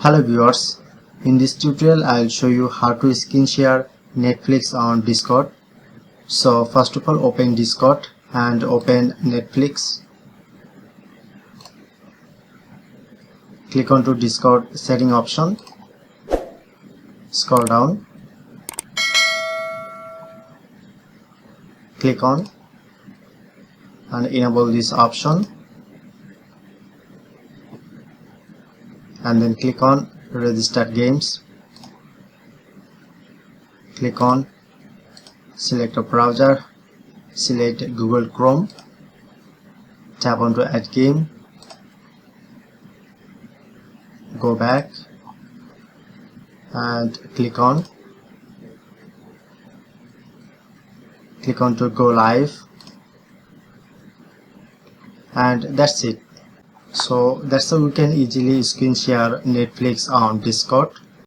Hello viewers, in this tutorial I'll show you how to screen share Netflix on Discord. So first of all, open Discord and open Netflix. Click on to Discord setting option, scroll down, click on and enable this option, and then click on register games. Click on select a browser, select Google Chrome, tap on to add game, go back and click on to go live, and that's it. So that's how we can easily screen share Netflix on Discord.